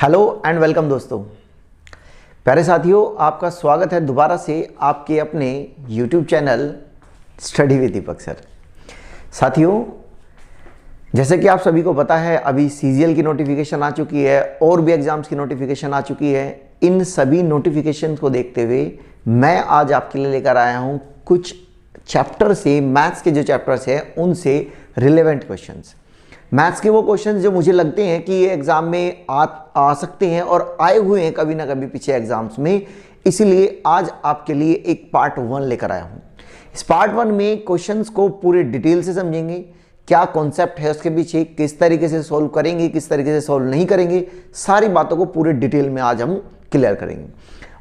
Hello and welcome दोस्तों। प्यारे साथियों, आपका स्वागत है दोबारा से आपके अपने YouTube channel study with Deepak sir. साथियों, जैसे कि आप सभी को पता है, अभी CGL की नोटिफिकेशन आ चुकी है और भी एग्जाम्स की नोटिफिकेशन आ चुकी है। इन सभी नोटिफिकेशन को देखते हुए मैं आज आपके लिए लेकर आया हूँ कुछ चैप्टर से, मैथ्स के जो चैप्टर्स हैं उनसे रिलेवेंट क्वेश्चंस। मैथ्स के वो क्वेश्चंस जो मुझे लगते हैं कि ये एग्जाम में आ सकते हैं और आए हुए हैं कभी ना कभी पीछे एग्जाम्स में, इसीलिए आज आपके लिए एक पार्ट 1 लेकर आया हूं। इस पार्ट 1 में क्वेश्चंस को पूरे डिटेल से समझेंगे, क्या कॉन्सेप्ट है उसके पीछे, किस तरीके से सॉल्व करेंगे, किस तरीके से सॉल्व नहीं करेंगे, सारी बातों को पूरे डिटेल में आज हम क्लियर करेंगे।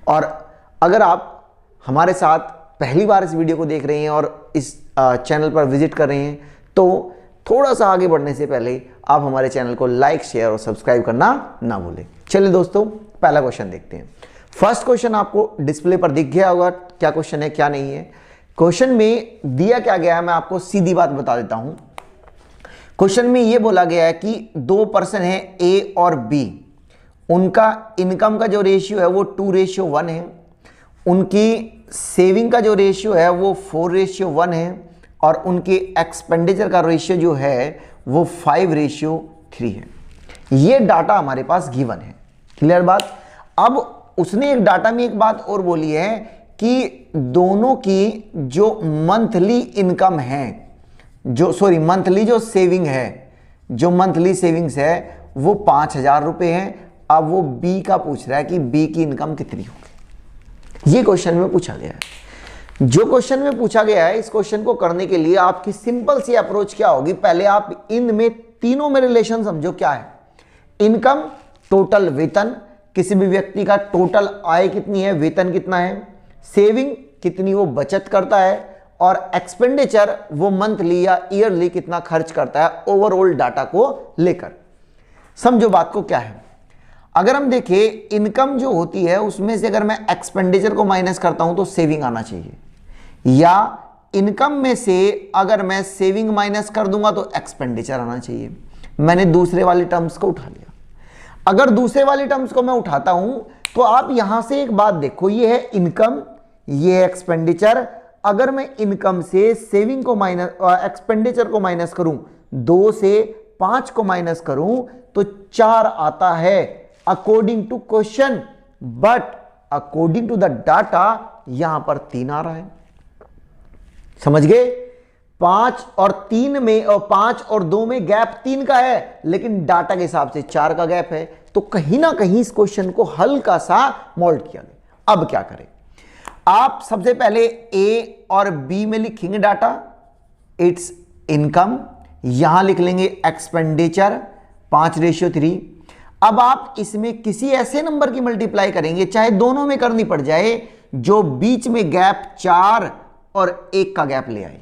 और अगर आप हमारे साथ पहली बार इस वीडियो को देख रहे हैं और इस चैनल पर विजिट कर रहे हैं तो थोड़ा सा आगे बढ़ने से पहले आप हमारे चैनल को लाइक, शेयर और सब्सक्राइब करना ना भूलें। चलिए दोस्तों, पहला क्वेश्चन देखते हैं। फर्स्ट क्वेश्चन आपको डिस्प्ले पर दिख गया होगा, क्या क्वेश्चन है क्या नहीं है। क्वेश्चन में दिया क्या गया है, मैं आपको सीधी बात बता देता हूं। क्वेश्चन में यह बोला गया है कि 2 पर्सन है ए और बी, उनका इनकम का जो रेशियो है वो 2:1 है, उनकी सेविंग का जो रेशियो है वो 4:1 है और उनके एक्सपेंडिचर का रेशियो जो है वो 5:3 है। ये डाटा हमारे पास गिवन है। क्लियर बात। अब उसने एक डाटा में एक बात और बोली है कि दोनों की जो मंथली इनकम है, मंथली जो सेविंग है, जो मंथली सेविंग्स है वो 5,000 रुपए है। अब वो बी का पूछ रहा है कि बी की इनकम कितनी होगी। ये क्वेश्चन में पूछा गया है। जो क्वेश्चन में पूछा गया है, इस क्वेश्चन को करने के लिए आपकी सिंपल सी अप्रोच क्या होगी, पहले आप इनमें तीनों में रिलेशन समझो। क्या है इनकम? टोटल वेतन, किसी भी व्यक्ति का टोटल आय कितनी है, वेतन कितना है, सेविंग कितनी वो बचत करता है, और एक्सपेंडिचर वो मंथली या ईयरली कितना खर्च करता है ओवरऑल डाटा को लेकर। समझो बात को क्या है। अगर हम देखें, इनकम जो होती है उसमें से अगर मैं एक्सपेंडिचर को माइनस करता हूं तो सेविंग आना चाहिए, या इनकम में से अगर मैं सेविंग माइनस कर दूंगा तो एक्सपेंडिचर आना चाहिए। मैंने दूसरे वाले टर्म्स को उठा लिया। अगर दूसरे वाले टर्म्स को मैं उठाता हूं तो आप यहां से एक बात देखो, ये है इनकम, ये है एक्सपेंडिचर। अगर मैं इनकम से सेविंग को माइनस, एक्सपेंडिचर को माइनस करूं, 2 से 5 को माइनस करूं तो 4 आता है according to question, but according to the data यहां पर 3 आ रहा है। समझ गए? 5 और 3 में, और 5 और 2 में गैप 3 का है, लेकिन डाटा के हिसाब से 4 का गैप है। तो कहीं ना कहीं इस क्वेश्चन को हल्का सा मोल्ड किया गया। अब क्या करें, आप सबसे पहले ए और बी में लिखेंगे डाटा, इट्स इनकम, यहां लिख लेंगे एक्सपेंडिचर 5:3। अब आप इसमें किसी ऐसे नंबर की मल्टीप्लाई करेंगे, चाहे दोनों में करनी पड़ जाए, जो बीच में गैप 4 और 1 का गैप ले आए।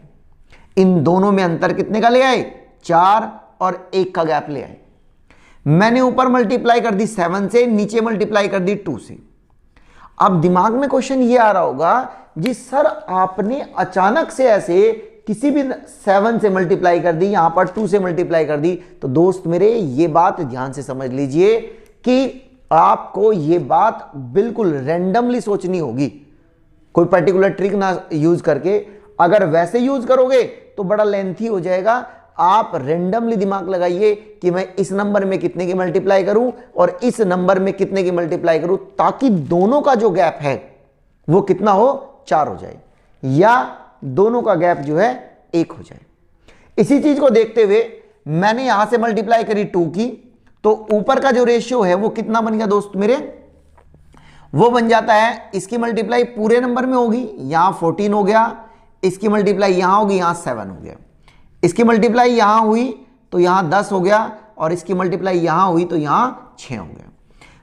इन दोनों में अंतर कितने का ले आए? 4 और 1 का गैप ले आए। मैंने ऊपर मल्टीप्लाई कर दी 7 से, नीचे मल्टीप्लाई कर दी 2 से। अब दिमाग में क्वेश्चन ये आ रहा होगा, जी सर आपने अचानक से ऐसे किसी भी 7 से मल्टीप्लाई कर दी, यहां पर 2 से मल्टीप्लाई कर दी। तो दोस्त मेरे, ये बात ध्यान से समझ लीजिए कि आपको ये बात बिल्कुल रैंडमली सोचनी होगी, कोई पर्टिकुलर ट्रिक ना यूज करके। अगर वैसे यूज करोगे तो बड़ा लेंथी हो जाएगा। आप रैंडमली दिमाग लगाइए कि मैं इस नंबर में कितने की मल्टीप्लाई करूं और इस नंबर में कितने की मल्टीप्लाई करूं, ताकि दोनों का जो गैप है वो कितना हो, 4 हो जाए, या दोनों का गैप जो है 1 हो जाए। इसी चीज को देखते हुए मैंने यहां से मल्टीप्लाई करी 2 की, तो ऊपर का जो रेशियो है वो कितना बन गया दोस्त मेरे, वो बन जाता है, इसकी मल्टीप्लाई पूरे नंबर में होगी, यहां 14 हो गया, इसकी मल्टीप्लाई यहां होगी, यहां 7 हो गया, इसकी मल्टीप्लाई यहां हुई तो यहां 10 हो गया, और इसकी मल्टीप्लाई यहां हुई तो यहां 6 हो गया।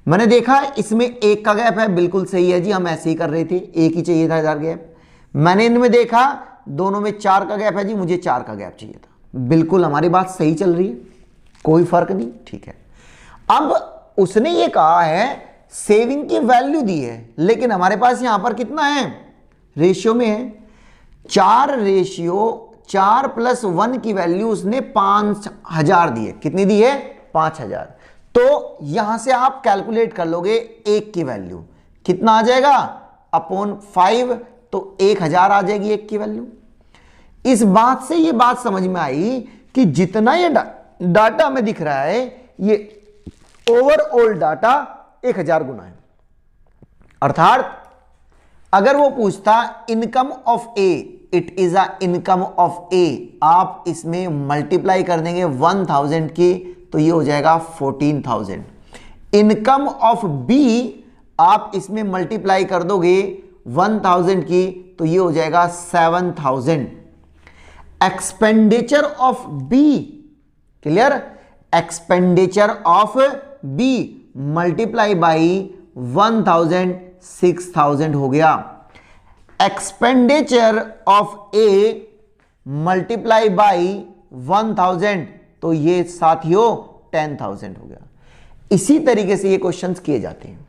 मैंने देखा इसमें 1 का गैप है, बिल्कुल सही है जी, हम ऐसे ही कर रहे थे, 1 ही चाहिए था इधर गैप। मैंने इनमें देखा दोनों में 4 का गैप है जी, मुझे 4 का गैप चाहिए था। बिल्कुल हमारी बात सही चल रही है, कोई फर्क नहीं, ठीक है। अब उसने ये कहा है सेविंग की वैल्यू दी है, लेकिन हमारे पास यहां पर कितना है, रेशियो में है 4:4 + 1 की वैल्यू उसने 5,000 दी है। कितनी दी है? 5,000। तो यहां से आप कैलकुलेट कर लोगे एक की वैल्यू कितना आ जाएगा अपॉन 5, तो 1000 आ जाएगी एक की वैल्यू। इस बात से ये बात समझ में आई कि जितना ये डाटा में दिख रहा है ये ओवरऑल डाटा 1000 गुना है। अर्थात अगर वो पूछता income of A, it is a income of A, आप इसमें मल्टीप्लाई कर देंगे 1000 की तो ये हो जाएगा 14,000। इनकम ऑफ बी आप इसमें मल्टीप्लाई कर दोगे 1000 की तो ये हो जाएगा 7000। Expenditure of B, clear, expenditure of B multiply by 1000 6000 हो गया। Expenditure of A multiply by 1000 तो ये साथियों 10,000 हो गया। इसी तरीके से ये क्वेश्चंस किए जाते हैं।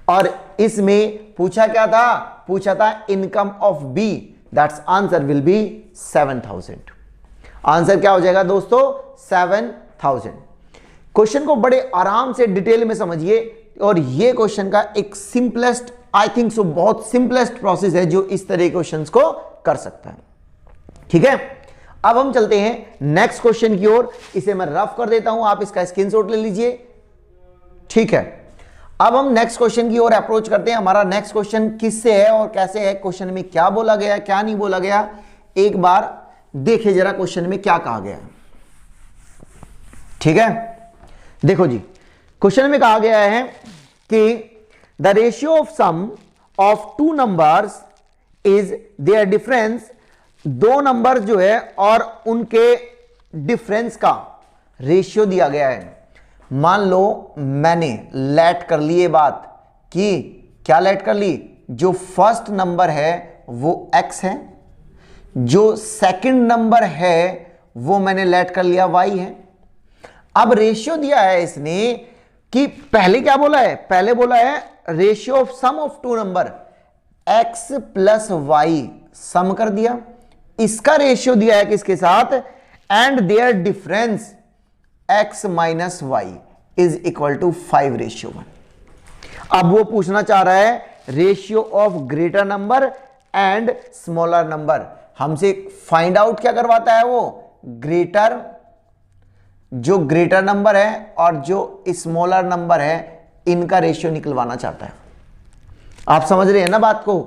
और इसमें पूछा क्या था, पूछा था income of B, that's answer will be 7000। Answer क्या हो जाएगा दोस्तों 7000। क्वेश्चन को बड़े आराम से डिटेल में समझिए और ये क्वेश्चन का एक सिंपलेस्ट, आई थिंक सो बहुत सिंपलेस्ट प्रोसेस है जो इस तरह के क्वेश्चंस को कर सकता है। ठीक है, अब हम चलते हैं नेक्स्ट क्वेश्चन की ओर। इसे मैं रफ कर देता हूं, आप इसका स्क्रीनशॉट ले लीजिए। ठीक है, अब हम नेक्स्ट क्वेश्चन की ओर अप्रोच करते हैं। हमारा नेक्स्ट क्वेश्चन किससे है और कैसे है, क्वेश्चन में क्या बोला गया क्या नहीं बोला गया, एक बार देखिए जरा क्वेश्चन में क्या कहा गया है। ठीक है, देखो जी, क्वेश्चन में कहा गया है कि the ratio of sum of two numbers is their difference, दो नंबर जो है और उनके डिफरेंस का रेशियो दिया गया है। मान लो मैंने लेट कर ली ये बात कि क्या लेट कर ली, जो फर्स्ट नंबर है वो x है, जो सेकंड नंबर है वो मैंने लेट कर लिया y है। अब रेशियो दिया है इसने कि पहले क्या बोला है, पहले बोला है ratio of sum of two number x plus y, sum कर दिया। इसका रेशियो दिया है किसके साथ, and their difference x minus Y is equal to 5:1। अब वो पूछना चाह रहा है ratio of greater number and smaller number. हमसे फाइंड आउट क्या करवाता है वो, ग्रेटर, जो ग्रेटर नंबर है और जो स्मॉलर नंबर है इनका रेशियो निकलवाना चाहता है। आप समझ रहे हैं ना बात को,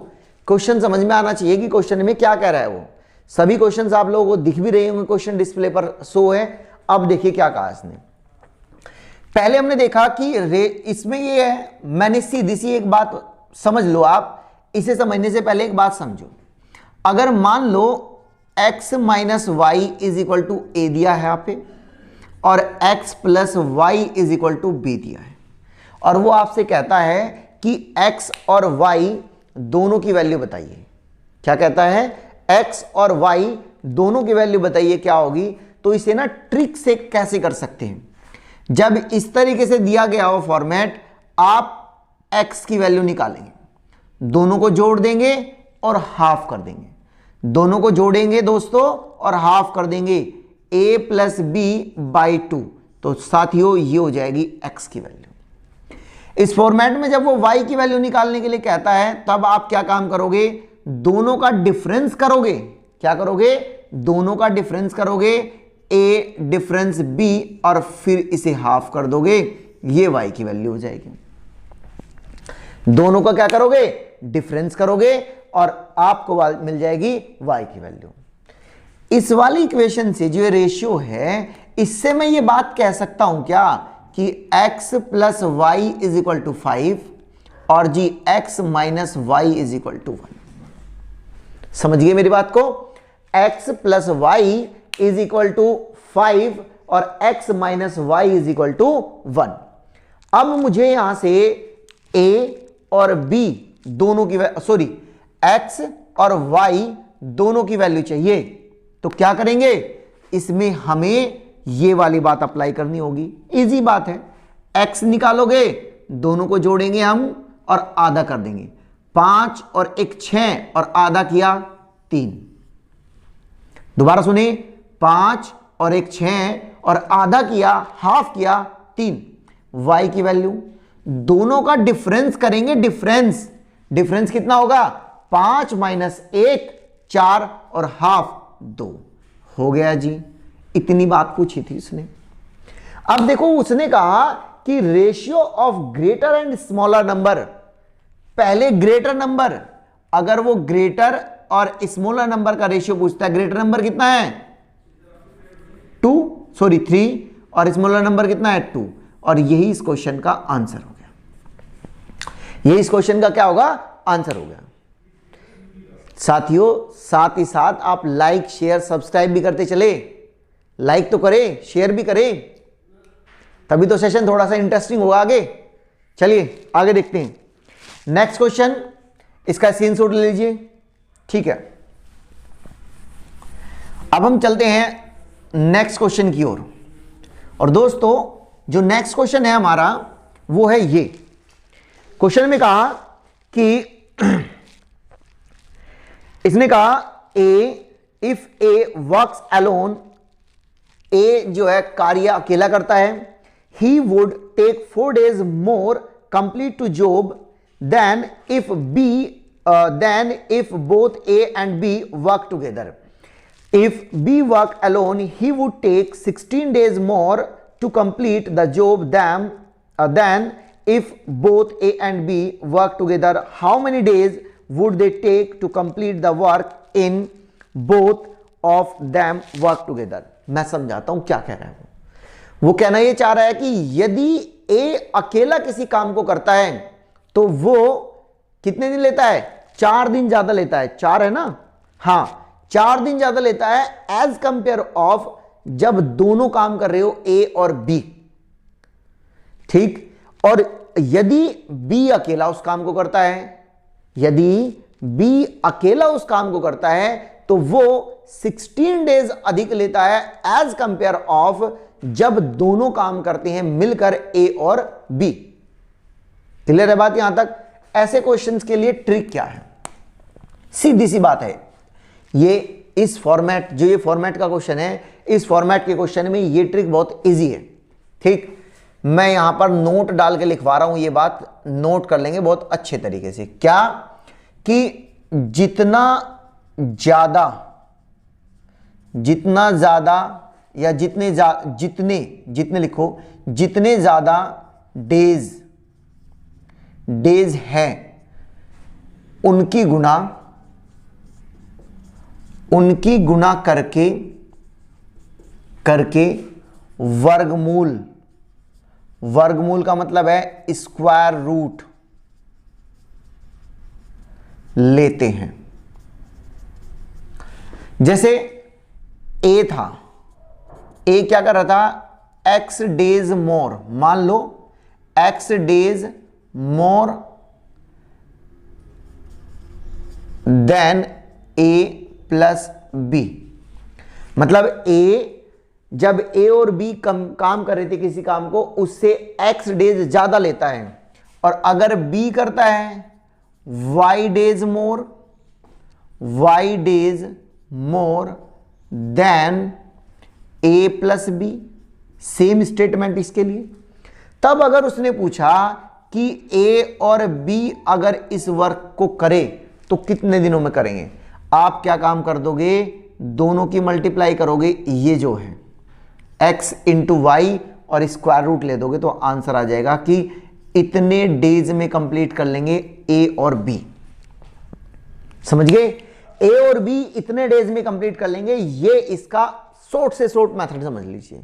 क्वेश्चन समझ में आना चाहिए कि क्वेश्चन में क्या कह रहा है वो। सभी क्वेश्चंस आप लोगों को दिख भी रहे होंगे, क्वेश्चन डिस्प्ले पर शो है। अब देखिए क्या कहा इसने। पहले हमने देखा कि इसमें ये है, मैंने सीधी सी एक बात समझ लो आप, इसे समझने से पहले एक बात समझो। अगर मान लो x minus Y is equal to A दिया है यहाँ पे और x plus Y is equal to B दिया है, और वो आपसे कहता है कि x और y दोनों की वैल्यू बताइए। क्या कहता है, x और y दोनों की वैल्यू बताइए क्या होगी। तो इसे ना ट्रिक से कैसे कर सकते हैं, जब इस तरीके से दिया गया हो फॉर्मेट, आप x की वैल्यू निकालेंगे, दोनों को जोड़ देंगे और हाफ कर देंगे, दोनों को जोड़ेंगे दोस्तों और हाफ कर देंगे, a प्लस बी बाई 2, तो साथियों ये हो जाएगी x की वैल्यू। इस फॉर्मेट में जब वो y की वैल्यू निकालने के लिए कहता है तब आप क्या काम करोगे, दोनों का डिफरेंस करोगे। क्या करोगे, दोनों का डिफरेंस करोगे, a डिफरेंस b और फिर इसे हाफ कर दोगे, ये y की वैल्यू हो जाएगी। दोनों का क्या करोगे, डिफरेंस करोगे और आपको मिल जाएगी y की वैल्यू। इस वाली इक्वेशन से जो रेशियो है, इससे मैं ये बात कह सकता हूं क्या कि x plus Y is equal to 5 और जी x minus Y is equal to 1। समझिए मेरी बात को, x plus Y is equal to 5 और x minus Y is equal to 1। अब मुझे यहां से a और b दोनों की सॉरी x और y दोनों की वैल्यू चाहिए, तो क्या करेंगे, इसमें हमें ये वाली बात अप्लाई करनी होगी। इजी बात है, x निकालोगे, दोनों को जोड़ेंगे हम और आधा कर देंगे, 5 और 1 6 और आधा किया 3। दोबारा सुने, 5 और 1 6 और आधा किया, हाफ किया 3। y की वैल्यू, दोनों का डिफरेंस करेंगे, डिफरेंस कितना होगा 5 माइनस 1 4 और हाफ 2 हो गया जी। इतनी बात पूछी थी उसने। अब देखो उसने कहा कि ratio of greater and smaller number, पहले ग्रेटर नंबर, अगर वो ग्रेटर और स्मॉलर नंबर का रेशियो पूछता है, ग्रेटर नंबर कितना है 3 और स्मॉलर नंबर कितना है 2, और यही इस क्वेश्चन का आंसर हो गया। यही इस क्वेश्चन का क्या होगा आंसर हो गया। साथियों साथ ही साथ आप लाइक शेयर सब्सक्राइब भी करते चले, लाइक तो करें शेयर भी करें, तभी तो सेशन थोड़ा सा इंटरेस्टिंग होगा आगे। चलिए आगे देखते हैं नेक्स्ट क्वेश्चन, इसका स्क्रीनशॉट ले लीजिए। ठीक है, अब हम चलते हैं नेक्स्ट क्वेश्चन की ओर। और दोस्तों जो नेक्स्ट क्वेश्चन है हमारा वो है ये। क्वेश्चन में कहा कि इसने कहा if A works alone, A जो है कार्य अकेला करता है, he would take 4 days more complete to job then if both A and B work together. If B work alone, he would take 16 days more to complete the job than if both A and B work together. How many days would they take to complete the work in both of them work together? मैं समझाता हूं क्या कह रहा है वो कहना ये चाह रहा है कि यदि A अकेला किसी काम को करता है तो वो कितने दिन लेता है, 4 दिन ज्यादा लेता है, 4 है ना, हाँ 4 दिन ज्यादा लेता है एज कंपेयर ऑफ जब दोनों काम कर रहे हो ए और बी। ठीक, और यदि बी अकेला उस काम को करता है, यदि बी अकेला उस काम को करता है तो वो 16 डेज अधिक लेता है एज कंपेयर ऑफ जब दोनों काम करते हैं मिलकर ए और बी। क्लियर है बात यहां तक? ऐसे क्वेश्चंस के लिए ट्रिक क्या है, सीधी सी बात है, ये इस फॉर्मेट, जो ये फॉर्मेट का क्वेश्चन है, इस फॉर्मेट के क्वेश्चन में ये ट्रिक बहुत इजी है। ठीक, मैं यहां पर नोट डाल के लिखवा रहा हूं, ये बात नोट कर लेंगे बहुत अच्छे तरीके से। क्या कि जितना ज्यादा या जितने लिखो, जितने ज्यादा डेज हैं उनकी गुना करके वर्गमूल का मतलब है स्क्वायर रूट लेते हैं। जैसे ए था, ए क्या कर रहा था, x डेज मोर, मान लो x days more than a plus B, मतलब ए जब ए और बी काम कर रहे थे किसी काम को, उससे x डेज ज्यादा लेता है, और अगर बी करता है y days more than a plus B, same statement इसके लिए। तब अगर उसने पूछा कि a और b अगर इस वर्क को करे तो कितने दिनों में करेंगे, आप क्या काम कर दोगे, दोनों की मल्टीप्लाई करोगे, ये जो है x इंटू वाई और स्क्वायर रूट ले दोगे तो आंसर आ जाएगा कि इतने डेज में कंप्लीट कर लेंगे a और b। समझ गए, a और b इतने डेज में कंप्लीट कर लेंगे, ये इसका शॉर्ट से शॉर्ट मेथड समझ लीजिए।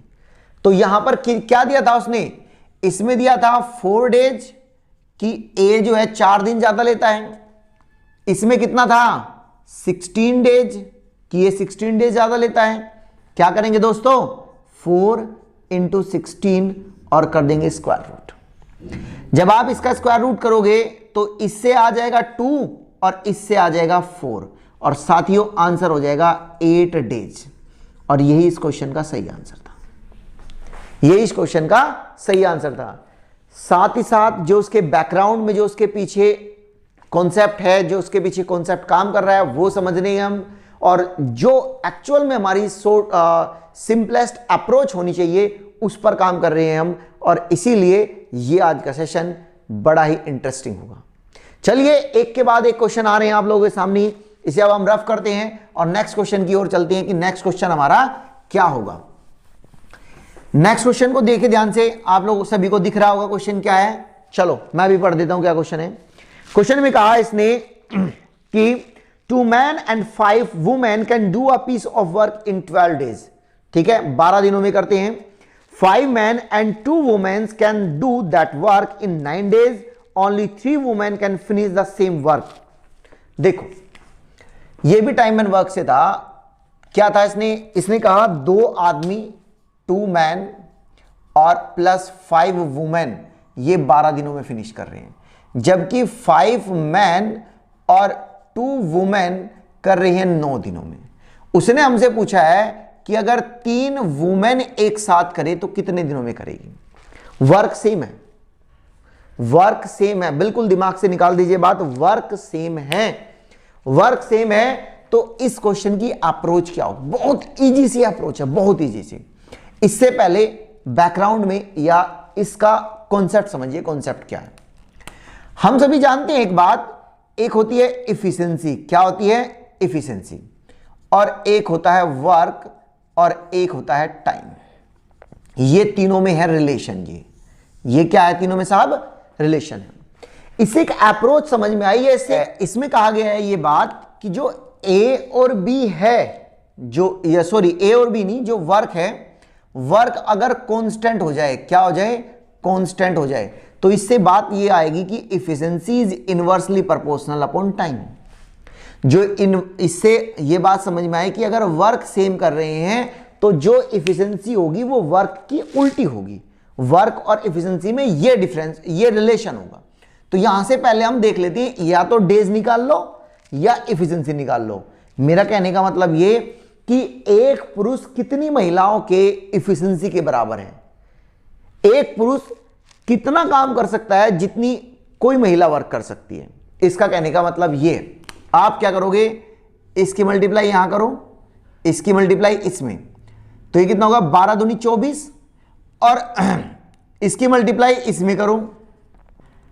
तो यहां पर क्या दिया था उसने, इसमें दिया था 4 डेज कि a जो है 4 दिन ज्यादा लेता है, इसमें कितना था 16 डेज कि ये 16 डेज ज्यादा लेता है। क्या करेंगे दोस्तों, 4 इंटू 16 और कर देंगे स्क्वायर रूट। जब आप इसका स्क्वायर रूट करोगे तो इससे आ जाएगा 2 और इससे आ जाएगा 4, और साथियों आंसर हो जाएगा 8 डेज। और यही इस क्वेश्चन का सही आंसर था, यही इस क्वेश्चन का सही आंसर था। साथ ही साथ जो उसके बैकग्राउंड में, जो उसके पीछे कॉन्सेप्ट है, जो उसके पीछे कॉन्सेप्ट काम कर रहा है वो समझने हम, और जो एक्चुअल में हमारी सिंपलेस्ट अप्रोच होनी चाहिए उस पर काम कर रहे हैं हम। और इसीलिए ये आज का सेशन बड़ा ही इंटरेस्टिंग होगा। चलिए एक के बाद एक क्वेश्चन आ रहे हैं आप लोगों के सामने, इसे अब हम रफ करते हैं और नेक्स्ट क्वेश्चन की ओर चलते हैं कि नेक्स्ट क्वेश्चन हमारा क्या होगा। नेक्स्ट क्वेश्चन को देखिए ध्यान से, आप लोग सभी को दिख रहा होगा क्वेश्चन क्या है। चलो मैं भी पढ़ देता हूं क्या क्वेश्चन है। क्वेश्चन में कहा इसने कि 2 men and 5 women can do a piece of work in 12 days। ठीक है, 12 दिनों में करते हैं। 5 men and 2 women can do that work in 9 days। Only 3 women can finish the same work। देखो ये भी टाइम एंड वर्क से था। क्या था इसने कहा 2 आदमी 2 मैन और प्लस 5 वुमेन ये 12 दिनों में फिनिश कर रहे हैं, जबकि 5 मैन और 2 वुमेन कर रही हैं 9 दिनों में। उसने हमसे पूछा है कि अगर 3 वुमेन एक साथ करे तो कितने दिनों में करेगी। वर्क सेम है, वर्क सेम है, बिल्कुल दिमाग से निकाल दीजिए बात, वर्क सेम है, वर्क सेम है। तो इस क्वेश्चन की अप्रोच क्या हो, बहुत इजी सी अप्रोच है, बहुत इजी सी। इससे पहले बैकग्राउंड में या इसका कॉन्सेप्ट समझिए, कॉन्सेप्ट क्या है। हम सभी जानते हैं एक बात, एक होती है इफिशिएंसी। क्या होती है? इफिशिएंसी। और एक होता है वर्क और एक होता है टाइम। ये तीनों में है रिलेशन। ये क्या है तीनों में साहब? रिलेशन है। इससे एक अप्रोच समझ में आई है। इसमें कहा गया है ये बात कि जो ए और बी है, जो ये सॉरी ए और बी नहीं, जो वर्क है, वर्क अगर कांस्टेंट हो जाए, क्या हो जाए? कांस्टेंट हो जाए, तो इससे बात ये आएगी कि efficiency is inversely proportional upon time. जो इससे ये बात समझ में आए कि अगर वर्क सेम कर रहे हैं तो जो इफिशिएंसी होगी वो वर्क की उल्टी होगी। वर्क और इफिशिएंसी में ये डिफरेंस, ये रिलेशन होगा। तो यहां से पहले हम देख लेते हैं, या तो डेज निकाल लो या इफिशिएंसी निकाल लो। मेरा कहने का मतलब ये कि एक पुरुष कितनी महिलाओं के इफिशिएंसी के बराबर है। एक पुरुष कितना काम कर सकता है जितनी कोई महिला वर्क कर सकती है। इसका कहने का मतलब ये, आप क्या करोगे, इसकी मल्टीप्लाई यहां करो, इसकी मल्टीप्लाई इसमें, तो ये कितना होगा? 12 दूनी 24, और इसकी मल्टीप्लाई इसमें करो,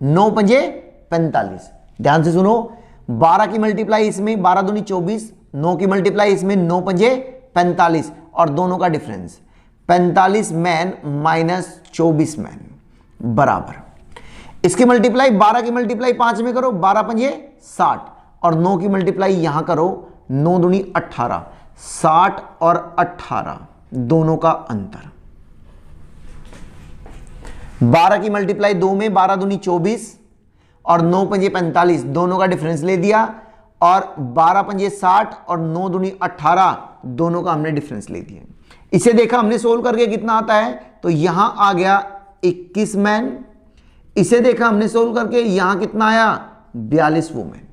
9 पंजे 45। ध्यान से सुनो, 12 की मल्टीप्लाई इसमें 12 दूनी 24, 9 की मल्टीप्लाई इसमें 9 पंजे 45, और दोनों का डिफरेंस 45 मैन माइनस 24 मैन बराबर। इसकी मल्टीप्लाई 12 की मल्टीप्लाई 5 में करो, 12 पंजे 60, और 9 की मल्टीप्लाई यहां करो, 9 दूनी 18, 60 और 18 दोनों का अंतर। 12 की मल्टीप्लाई 2 में, 12 दूनी 24 और 9 पंजे 45 दोनों का डिफरेंस ले दिया, और 12 पंजे 60 और 9 दूनी 18 दोनों का हमने डिफरेंस ले दिया। इसे देखा हमने सोल्व करके कितना आता है, तो यहां आ गया 21 मैन। इसे देखा हमने सोल्व करके, यहां कितना आया? 42 वुमेन।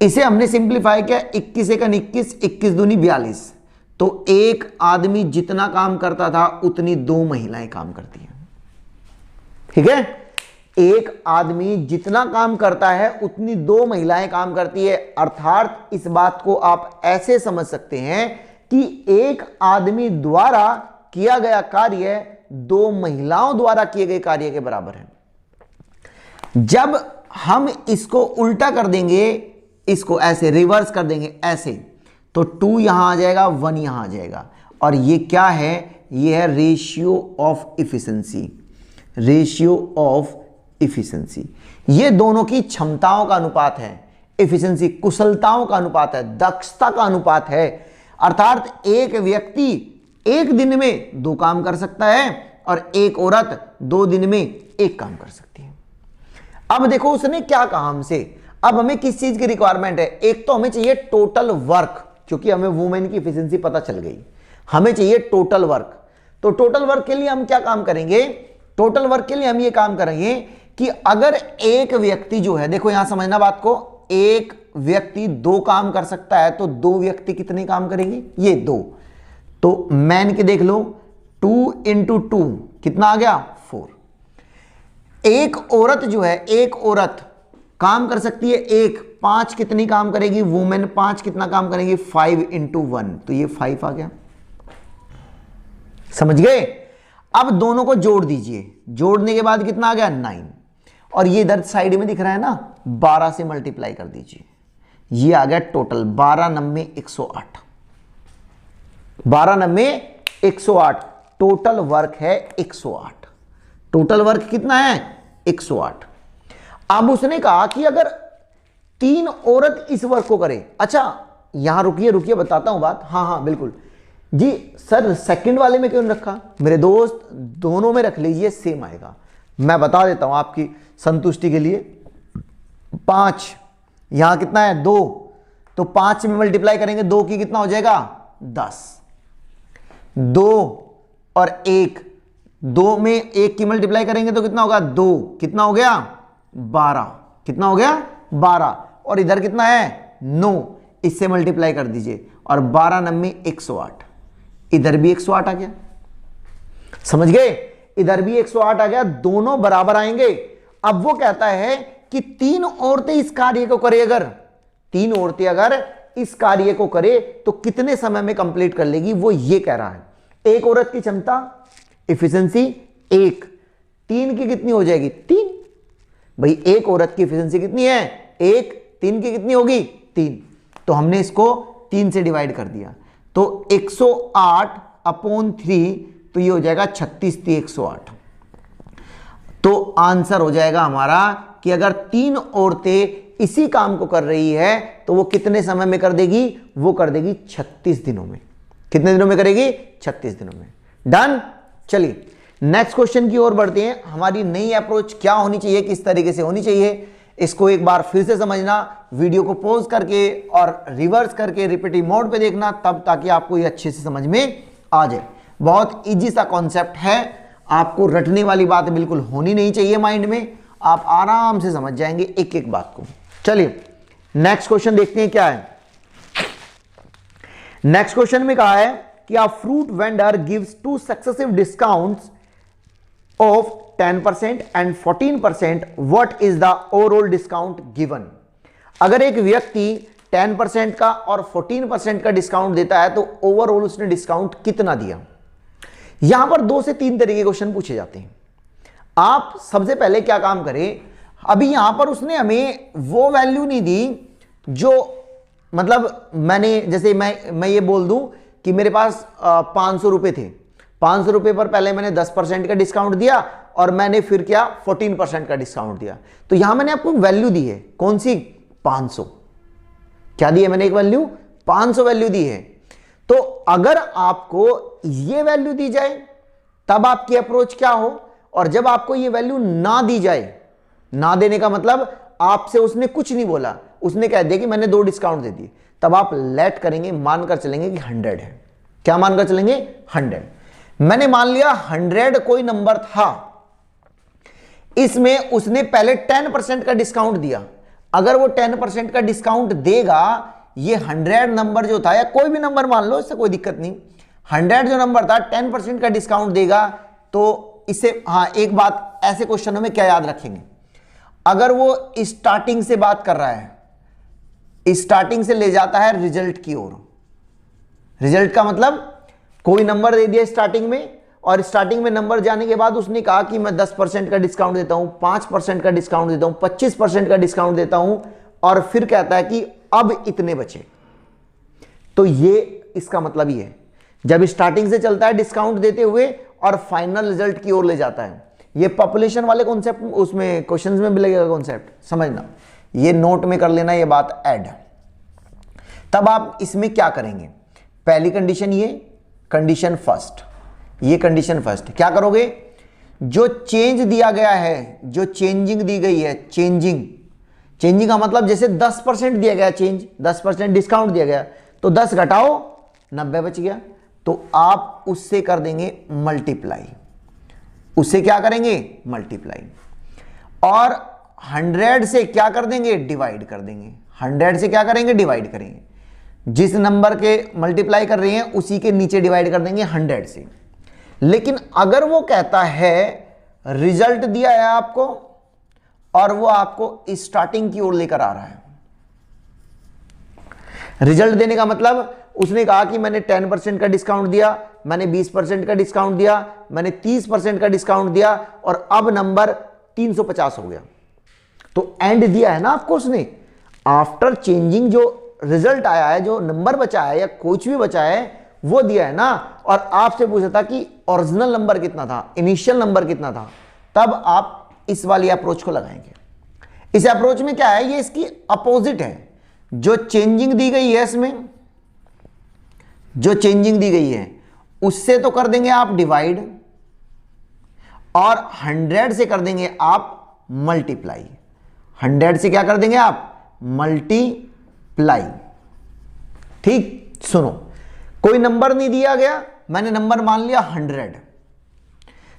इसे हमने सिंप्लीफाई किया, 21 एकन 21, 21 दूनी 42, तो एक आदमी जितना काम करता था उतनी 2 महिलाएं काम करती हैं। ठीक है, एक आदमी जितना काम करता है उतनी 2 महिलाएं काम करती है। अर्थात इस बात को आप ऐसे समझ सकते हैं कि एक आदमी द्वारा किया गया कार्य 2 महिलाओं द्वारा किए गए कार्य के बराबर है। जब हम इसको उल्टा कर देंगे, इसको ऐसे रिवर्स कर देंगे ऐसे, तो 2 यहां आ जाएगा, 1 यहां आ जाएगा, और ये क्या है? ये है ratio of efficiency. Ratio of efficiency, ये दोनों की क्षमताओं का अनुपात है। इफिशिएंसी कुशलताओं का अनुपात है, दक्षता का अनुपात है। अर्थात एक व्यक्ति एक दिन में 2 काम कर सकता है और एक औरत 2 दिन में 1 काम कर सकती है। अब देखो उसने क्या कहा हमसे, अब हमें किस चीज की रिक्वायरमेंट है? एक तो हमें चाहिए टोटल वर्क, क्योंकि हमें वुमेन की एफिशिएंसी पता चल गई, हमें चाहिए टोटल वर्क। तो टोटल वर्क के लिए हम क्या काम करेंगे? टोटल वर्क के लिए हम ये काम करेंगे कि अगर एक व्यक्ति जो है, देखो यहां समझना बात को, एक व्यक्ति 2 काम कर सकता है तो 2 व्यक्ति कितने काम करेंगे? ये 2। तो मैन के देख लो, 2 इंटू 2 कितना आ गया? 4। एक औरत जो है, एक औरत काम कर सकती है 1, 5 कितनी काम करेगी? वुमेन 5 कितना काम करेंगी? 5 इंटू 1, तो ये 5 आ गया। समझ गए? अब दोनों को जोड़ दीजिए, जोड़ने के बाद कितना आ गया 9, और ये इधर साइड में दिख रहा है ना 12 से मल्टीप्लाई कर दीजिए, ये आ गया टोटल 12 9 108, 12 9 108, टोटल वर्क है 108, टोटल वर्क कितना है 108। अब उसने कहा कि अगर 3 औरत इस वर्क को करे, अच्छा यहां रुकिए रुकिए बताता हूं बात, हाँ हाँ बिल्कुल जी सर, सेकंड वाले में क्यों रखा मेरे दोस्त, दोनों में रख लीजिए सेम आएगा, मैं बता देता हूं आपकी संतुष्टि के लिए। 5 यहां कितना है 2, तो 5 में मल्टीप्लाई करेंगे 2 की कितना हो जाएगा 10, 2 और 1, 2 में 1 की मल्टीप्लाई करेंगे तो कितना होगा 2, कितना हो गया 12, कितना हो गया 12, और इधर कितना है 9, इससे मल्टीप्लाई कर दीजिए और 12 9 108, इधर भी 108 आ गया, समझ गए, इधर भी 108 आ गया, दोनों बराबर आएंगे। अब वो कहता है कि 3 औरतें इस कार्य को करे, अगर 3 औरतें अगर इस कार्य को करे तो कितने समय में कंप्लीट कर लेगी, वो ये कह रहा है। एक औरत की क्षमता एफिशिएंसी 1, 3 की कितनी हो जाएगी 3, भाई एक औरत की एफिशिएंसी कितनी है 1, 3 की कितनी होगी 3, तो हमने इसको 3 से डिवाइड कर दिया, तो 108/3, तो ये हो जाएगा 36 × 108। तो आंसर हो जाएगा हमारा कि अगर 3 औरतें इसी काम को कर रही है तो वो कितने समय में कर देगी, वो कर देगी 36 दिनों में। कितने दिनों में करेगी 36 दिनों में। डन। चलिए नेक्स्ट क्वेश्चन की ओर बढ़ते हैं। हमारी नई अप्रोच क्या होनी चाहिए, किस तरीके से होनी चाहिए, इसको एक बार फिर से समझना, वीडियो को पॉज करके और रिवर्स करके रिपीटिव मोड पे देखना, तब ताकि आपको ये अच्छे से समझ में आ जाए। बहुत इजी सा कॉन्सेप्ट है, आपको रटने वाली बात बिल्कुल होनी नहीं चाहिए माइंड में, आप आराम से समझ जाएंगे एक एक बात को। चलिए नेक्स्ट क्वेश्चन देखते हैं क्या है। नेक्स्ट क्वेश्चन में कहा है कि a fruit vendor gives 2 successive discounts of 10% and 14%, what is the overall discount given? अगर एक व्यक्ति 10% का और 14% का डिस्काउंट देता है तो ओवरऑल उसने डिस्काउंट कितना दिया। यहां पर 2 से 3 तरह के क्वेश्चन पूछे जाते हैं। आप सबसे पहले क्या काम करें, अभी यहां पर उसने हमें वो वैल्यू नहीं दी जो, मतलब मैंने जैसे मैं ये बोल दूं कि मेरे पास 500 रुपए थे, 500 रुपए पर पहले मैंने 10% का डिस्काउंट दिया और मैंने फिर क्या 14% का डिस्काउंट दिया, तो यहां मैंने आपको वैल्यू दी है, कौन सी 500, क्या दी है मैंने, एक वैल्यू 500 वैल्यू दी है। तो अगर आपको ये वैल्यू दी जाए तब आपकी अप्रोच क्या हो, और जब आपको ये वैल्यू ना दी जाए, ना देने का मतलब आपसे उसने कुछ नहीं बोला, उसने कह दिया कि मैंने 2 डिस्काउंट दे दिए, तब आप लेट करेंगे, मानकर चलेंगे कि 100 है। क्या मानकर चलेंगे 100। मैंने मान लिया 100 कोई नंबर था, इसमें उसने पहले 10% का डिस्काउंट दिया, अगर वो 10% का डिस्काउंट देगा, ये 100 नंबर जो था, या कोई भी नंबर मान लो, इससे कोई दिक्कत नहीं, 100 जो नंबर था 10% का डिस्काउंट देगा, तो इससे हाँ एक बात, ऐसे क्वेश्चनों में क्या याद रखेंगे, अगर वो स्टार्टिंग से बात कर रहा है, स्टार्टिंग से ले जाता है रिजल्ट की ओर, रिजल्ट का मतलब कोई नंबर दे दिया स्टार्टिंग में, और स्टार्टिंग में नंबर जाने के बाद उसने कहा कि मैं 10% का डिस्काउंट देता हूं, 5% का डिस्काउंट देता हूं, 25% का डिस्काउंट देता हूं, और फिर कहता है कि अब इतने बचे, तो ये इसका मतलब ही है, जब स्टार्टिंग से चलता है डिस्काउंट देते हुए और फाइनल रिजल्ट की ओर ले जाता है। ये पॉपुलेशन वाले कॉन्सेप्ट उसमें क्वेश्चंस में भी लगेगा कॉन्सेप्ट, समझना, ये नोट में कर लेना ये बात ऐड। तब आप इसमें क्या करेंगे, पहली कंडीशन ये, कंडीशन फर्स्ट, ये कंडीशन फर्स्ट, क्या करोगे, जो चेंज दिया गया है, जो चेंजिंग दी गई है, चेंजिंग का मतलब जैसे 10% दिया गया चेंज, 10% डिस्काउंट दिया गया, तो 10 घटाओ 90 बच गया, तो आप उससे कर देंगे मल्टीप्लाई, उससे क्या करेंगे मल्टीप्लाई, और 100 से क्या कर देंगे डिवाइड कर देंगे, 100 से क्या करेंगे डिवाइड करेंगे, जिस नंबर के मल्टीप्लाई कर रहे हैं उसी के नीचे डिवाइड कर देंगे 100 से। लेकिन अगर वो कहता है रिजल्ट दिया है आपको और वो आपको स्टार्टिंग की ओर लेकर आ रहा है, रिजल्ट देने का मतलब उसने कहा कि मैंने 10% का डिस्काउंट दिया, मैंने 20% का डिस्काउंट दिया, मैंने 30% का डिस्काउंट दिया और अब नंबर 350 हो गया। तो एंड दिया है ना आपको उसने, आफ्टर चेंजिंग जो रिजल्ट आया है, जो नंबर बचा है या कुछ भी बचा है वो दिया है ना, और आपसे पूछा था कि ओरिजिनल नंबर कितना था, इनिशियल नंबर कितना था, तब आप इस वाली अप्रोच को लगाएंगे। इस अप्रोच में क्या है, ये इसकी अपोजिट है। जो चेंजिंग दी गई है इसमें, जो चेंजिंग दी गई है उससे तो कर देंगे आप डिवाइड और 100 से कर देंगे आप मल्टीप्लाई। 100 से क्या कर देंगे आप, मल्टीप्लाई। ठीक, सुनो, कोई नंबर नहीं दिया गया, मैंने नंबर मान लिया 100।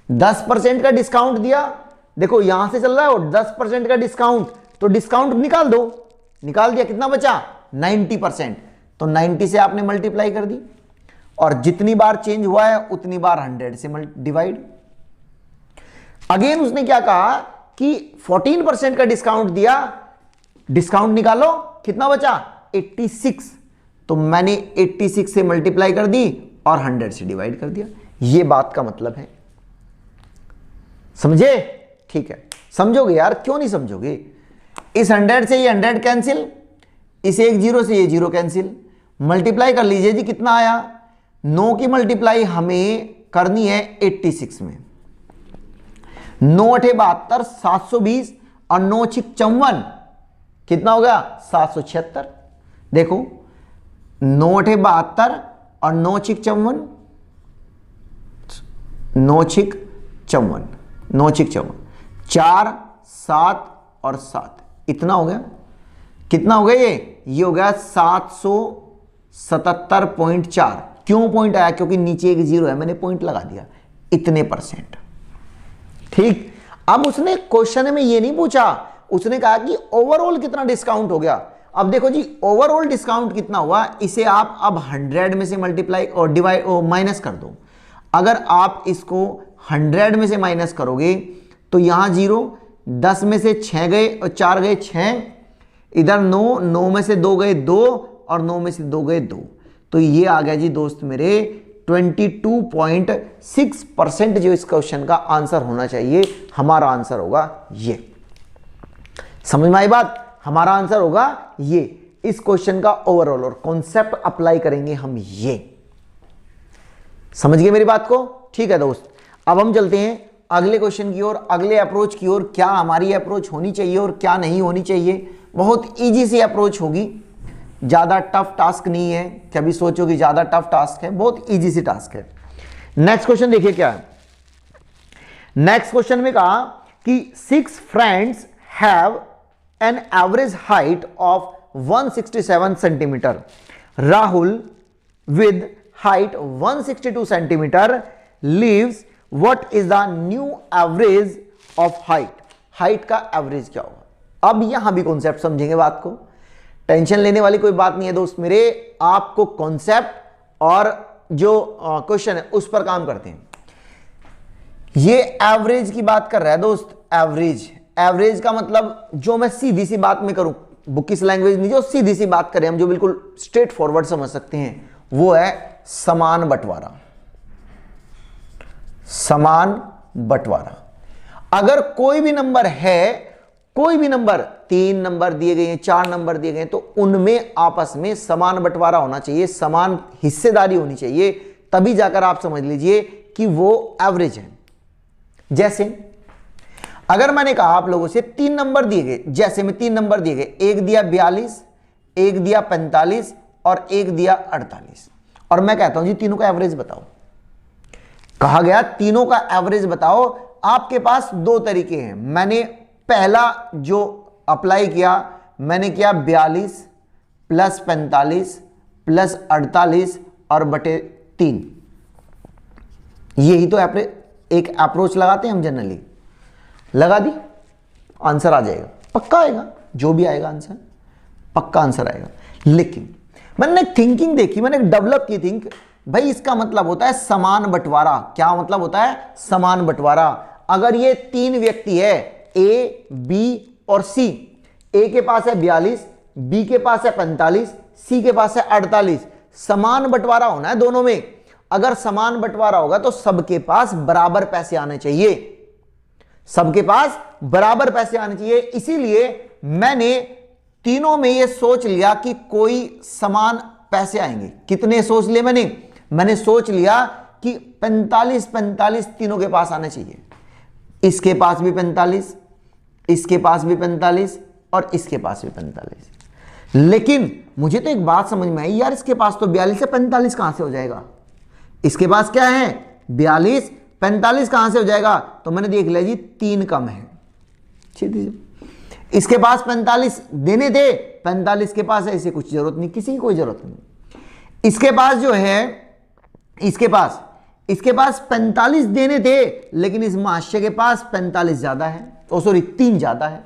10% का डिस्काउंट दिया, देखो यहां से चल रहा है और 10% का डिस्काउंट, तो डिस्काउंट निकाल दो, निकाल दिया, कितना बचा 90%, तो 90 से आपने मल्टीप्लाई कर दी और जितनी बार चेंज हुआ है उतनी बार 100 से डिवाइड। अगेन उसने क्या कहा कि 14% का डिस्काउंट दिया, डिस्काउंट निकालो, कितना बचा 86, तो मैंने 86 से मल्टीप्लाई कर दी और 100 से डिवाइड कर दिया। ये बात का मतलब है, समझे? ठीक है, समझोगे यार, क्यों नहीं समझोगे? इस 100 से ये 100 कैंसिल, इस एक 0 से ये 0 कैंसिल, मल्टीप्लाई कर लीजिए जी, कितना आया 9 की मल्टीप्लाई हमें करनी है 86 में। 9 8 72 720 और 9 6 54, कितना हो गया 776। देखो 9 8 72 और 9 6 54, 9 6 54, 9 6 54, 4 7 और 7, इतना हो गया। कितना हो गया ये हो गया 777.4। क्यों पॉइंट आया? क्योंकि नीचे एक 0 है, मैंने पॉइंट लगा दिया, इतने %। ठीक, अब उसने क्वेश्चन में ये नहीं पूछा, उसने कहा कि ओवरऑल कितना डिस्काउंट हो गया। अब देखो जी, ओवरऑल डिस्काउंट कितना हुआ, इसे आप अब 100 में से मल्टीप्लाई और डिवाइड माइनस कर दो। अगर आप इसको 100 में से माइनस करोगे तो यहां 0, 10 में से 6 गए और 4 गए 6, इधर 9, 9 में से 2 गए 2 और 9 में से 2 गए 2, तो ये आ गया जी दोस्त मेरे 22.6% जो इस क्वेश्चन का आंसर होना चाहिए, हमारा आंसर होगा ये। समझ में आई बात? हमारा आंसर होगा ये, इस क्वेश्चन का ओवरऑल, और कॉन्सेप्ट अप्लाई करेंगे हम ये। समझ गए मेरी बात को? ठीक है दोस्त, अब हम चलते हैं अगले क्वेश्चन की ओर, अगले अप्रोच की ओर। क्या हमारी अप्रोच होनी चाहिए और क्या नहीं होनी चाहिए। बहुत इजी सी अप्रोच होगी, ज्यादा टफ टास्क नहीं है। कभी सोचो कि ज्यादा टफ टास्क है, बहुत इजी सी टास्क है। नेक्स्ट क्वेश्चन देखिए क्या है। नेक्स्ट क्वेश्चन में कहा कि 6 friends have an average height of 167 centimetre. Rahul with height 162 centimetre leaves, what is the new average of height. Height का एवरेज क्या होगा। अब यहां भी कॉन्सेप्ट समझेंगे बात को, टेंशन लेने वाली कोई बात नहीं है दोस्त मेरे। आपको कॉन्सेप्ट और जो क्वेश्चन है उस पर काम करते हैं। ये एवरेज की बात कर रहा है दोस्त, एवरेज। एवरेज का मतलब जो मैं सीधी सी बात में करूं, बुकिश लैंग्वेज नहीं, जो सीधी सी बात करें हम, जो बिल्कुल स्ट्रेट फॉरवर्ड समझ सकते हैं, वो है समान बंटवारा। समान बंटवारा। अगर कोई भी नंबर है, कोई भी नंबर, 3 नंबर दिए गए हैं, 4 नंबर दिए गए, तो उनमें आपस में समान बंटवारा होना चाहिए, समान हिस्सेदारी होनी चाहिए, तभी जाकर आप समझ लीजिए कि वो एवरेज है। जैसे अगर मैंने कहा आप लोगों से 3 नंबर दिए गए, जैसे में 3 नंबर दिए गए, एक दिया 42, एक दिया 45 और एक दिया 48, और मैं कहता हूं जी तीनों का एवरेज बताओ। कहा गया तीनों का एवरेज बताओ। आपके पास 2 तरीके हैं। मैंने पहला जो अप्लाई किया, मैंने किया 42 प्लस 45 प्लस 48 और बटे 3। यही तो एक अप्रोच लगाते हैं हम जनरली। लगा दी, आंसर आ जाएगा, पक्का आएगा, जो भी आएगा आंसर पक्का आंसर आएगा। लेकिन मैंने थिंकिंग देखी, मैंने डेवलप की थिंक, भाई इसका मतलब होता है समान बंटवारा। क्या मतलब होता है? समान बंटवारा। अगर ये 3 व्यक्ति है, ए, बी और सी, ए के पास है 42, बी के पास है 45, सी के पास है 48, समान बंटवारा होना है दोनों में। अगर समान बंटवारा होगा तो सबके पास बराबर पैसे आने चाहिए, सबके पास बराबर पैसे आने चाहिए। इसीलिए मैंने तीनों में यह सोच लिया कि कोई समान पैसे आएंगे। कितने सोच लिए मैंने सोच लिया कि 45-45 तीनों के पास आने चाहिए। इसके पास भी 45, इसके पास भी 45 और इसके पास भी 45। लेकिन मुझे तो एक बात समझ में आई यार, इसके पास तो 42 से 45 कहां से हो जाएगा? इसके पास क्या है 42, 45 कहां से हो जाएगा? तो मैंने देख लिया जी 3 कम है। इसके पास 45 देने थे, 45 के पास है, इसे कुछ जरूरत नहीं, किसी की कोई जरूरत नहीं। इसके पास जो है, इसके पास 45 देने थे, लेकिन इस महाशय के पास 45 ज्यादा है, ओ सॉरी 3 ज्यादा है।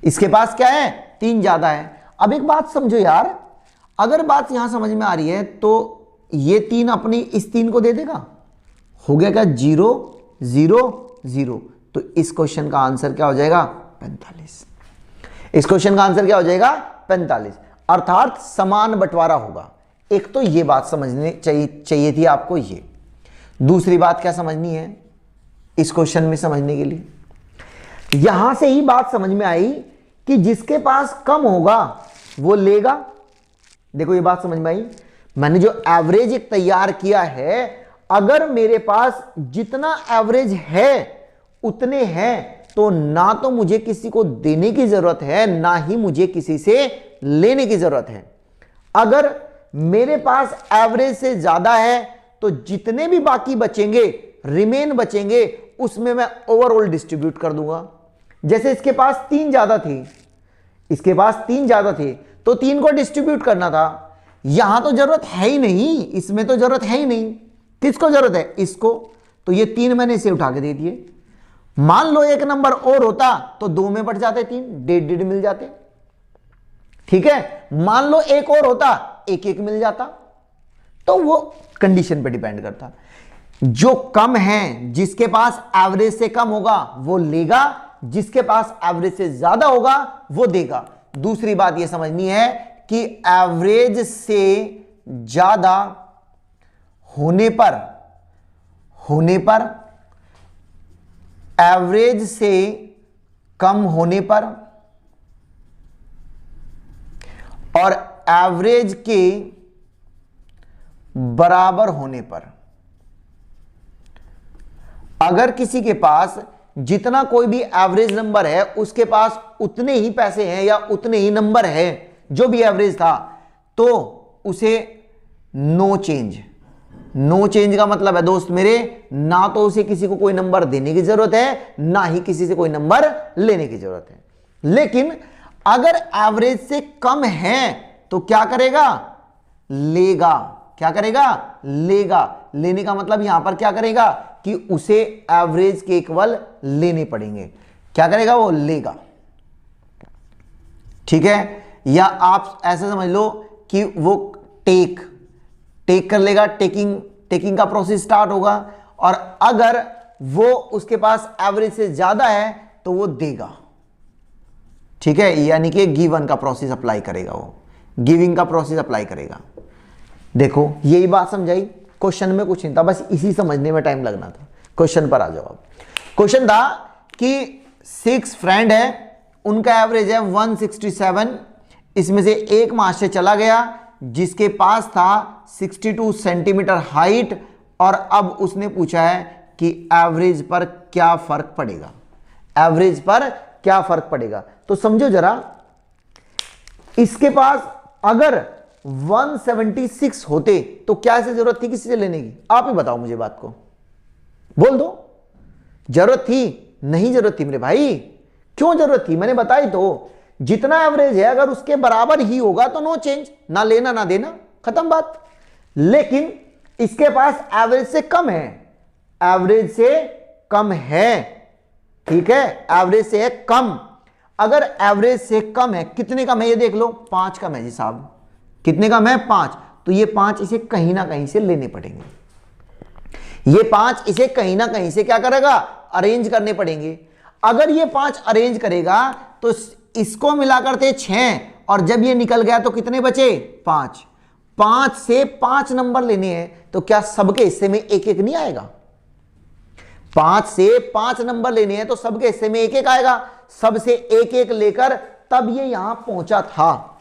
इसके पास क्या है 3 ज्यादा है। अब एक बात समझो यार, अगर बात यहां समझ में आ रही है तो ये 3 अपनी इस 3 को दे देगा, हो गया क्या 0 0 0। तो इस क्वेश्चन का आंसर क्या हो जाएगा 45। इस क्वेश्चन का आंसर क्या हो जाएगा 45, अर्थात समान बंटवारा होगा। एक तो ये बात समझनी चाहिए थी आपको। ये दूसरी बात क्या समझनी है इस क्वेश्चन में समझने के लिए, यहां से ही बात समझ में आई कि जिसके पास कम होगा वो लेगा। देखो ये बात समझ में आई। मैंने जो एवरेज एक तैयार किया है, अगर मेरे पास जितना एवरेज है उतने हैं तो ना तो मुझे किसी को देने की जरूरत है, ना ही मुझे किसी से लेने की जरूरत है। अगर मेरे पास एवरेज से ज्यादा है तो जितने भी बाकी बचेंगे, रिमेन बचेंगे, उसमें मैं ओवरऑल डिस्ट्रीब्यूट कर दूंगा। जैसे इसके पास 3 ज्यादा थे, इसके पास 3 ज्यादा थे तो 3 को डिस्ट्रीब्यूट करना था। यहां तो जरूरत है ही नहीं, इसमें तो जरूरत है ही नहीं। किसको जरूरत है? इसको। तो ये 3 मैंने इसे उठा के दे दिए। मान लो एक नंबर और होता तो 2 में बढ़ जाते 3, 1.5 मिल जाते। ठीक है, मान लो एक और होता 1 मिल जाता। तो वो कंडीशन पे डिपेंड करता। जो कम है, जिसके पास एवरेज से कम होगा वो लेगा, जिसके पास एवरेज से ज्यादा होगा वो देगा। दूसरी बात यह समझनी है कि एवरेज से ज्यादा होने पर एवरेज से कम होने पर और एवरेज के बराबर होने पर, अगर किसी के पास जितना कोई भी एवरेज नंबर है उसके पास उतने ही पैसे हैं या उतने ही नंबर है जो भी एवरेज था, तो उसे नो चेंज। नो चेंज का मतलब है दोस्त मेरे, ना तो उसे किसी को कोई नंबर देने की जरूरत है, ना ही किसी से कोई नंबर लेने की जरूरत है। लेकिन अगर एवरेज से कम है तो क्या करेगा? लेगा। क्या करेगा? लेगा। लेने का मतलब यहां पर क्या करेगा कि उसे एवरेज के इक्वल लेने पड़ेंगे। क्या करेगा? वो लेगा। ठीक है, या आप ऐसा समझ लो कि वो टेक कर लेगा, टेकिंग का प्रोसेस स्टार्ट होगा, और अगर वो उसके पास एवरेज से ज्यादा है तो वो देगा। ठीक है, यानी कि गिवन का प्रोसेस अप्लाई करेगा, वो गिविंग का प्रोसेस अप्लाई करेगा। देखो यही बात समझाई। क्वेश्चन में कुछ नहीं था, बस इसी समझने में टाइम लगना था। क्वेश्चन पर आ जाओ। अब क्वेश्चन था कि 6 फ्रेंड है, उनका एवरेज है 167। इसमें से एक महाशय चला गया जिसके पास था 62 सेंटीमीटर हाइट, और अब उसने पूछा है कि एवरेज पर क्या फर्क पड़ेगा। एवरेज पर क्या फर्क पड़ेगा? तो समझो जरा, इसके पास अगर 176 होते तो क्या से जरूरत थी किसी से लेने की? आप ही बताओ मुझे, बात को बोल दो। जरूरत थी? नहीं जरूरत थी मेरे भाई। क्यों जरूरत थी? मैंने बताई तो, जितना एवरेज है अगर उसके बराबर ही होगा तो नो चेंज, ना लेना ना देना, खत्म बात। लेकिन इसके पास एवरेज से कम है, एवरेज से कम है। ठीक है, एवरेज से है कम। अगर एवरेज से कम है, कितने कम है ये देख लो, 5 कम है जी साहब। कितने कम है? 5। तो ये 5 इसे कहीं ना कहीं से लेने पड़ेंगे। ये 5 इसे कहीं ना कहीं से क्या करेगा? अरेंज करने पड़ेंगे। अगर ये 5 अरेंज करेगा तो इसको मिलाकर थे 6, और जब ये निकल गया तो कितने बचे? 5। 5 से 5 नंबर लेने हैं तो क्या सबके हिस्से में एक एक नहीं आएगा? 5 से 5 नंबर लेने हैं तो सबके हिस्से में एक एक आएगा, सबसे एक एक लेकर तब ये यहां पहुंचा था।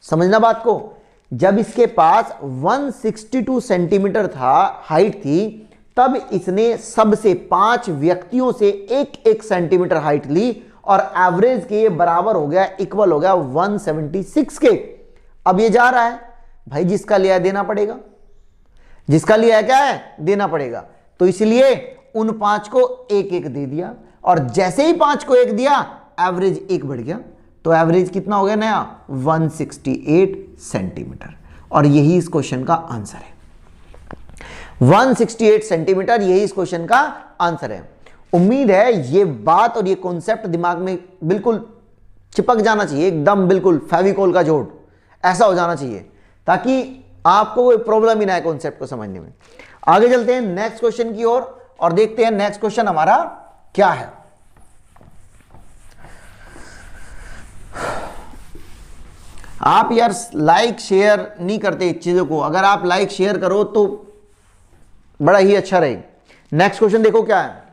समझना बात को, जब इसके पास 162 सेंटीमीटर था, हाइट थी, तब इसने सबसे 5 व्यक्तियों से एक एक सेंटीमीटर हाइट ली और एवरेज के ये बराबर हो गया, इक्वल हो गया 176 के। अब ये जा रहा है भाई, जिसका लिया है देना पड़ेगा, जिसका लिया है क्या है देना पड़ेगा, तो इसलिए उन 5 को एक एक दे दिया और जैसे ही 5 को एक दिया एवरेज एक बढ़ गया, तो एवरेज कितना हो गया नया 168 सेंटीमीटर। और यही इस क्वेश्चन का आंसर है, 168 सेंटीमीटर, यही इस क्वेश्चन का आंसर है। उम्मीद है ये बात और ये कॉन्सेप्ट दिमाग में बिल्कुल चिपक जाना चाहिए, एकदम बिल्कुल फेविकोल का जोड़ ऐसा हो जाना चाहिए, ताकि आपको कोई प्रॉब्लम ही ना है कॉन्सेप्ट को समझने में। आगे चलते हैं नेक्स्ट क्वेश्चन की ओर और देखते हैं नेक्स्ट क्वेश्चन हमारा क्या है। आप यार लाइक शेयर नहीं करते चीजों को, अगर आप लाइक शेयर करो तो बड़ा ही अच्छा रहेगा। नेक्स्ट क्वेश्चन देखो क्या है।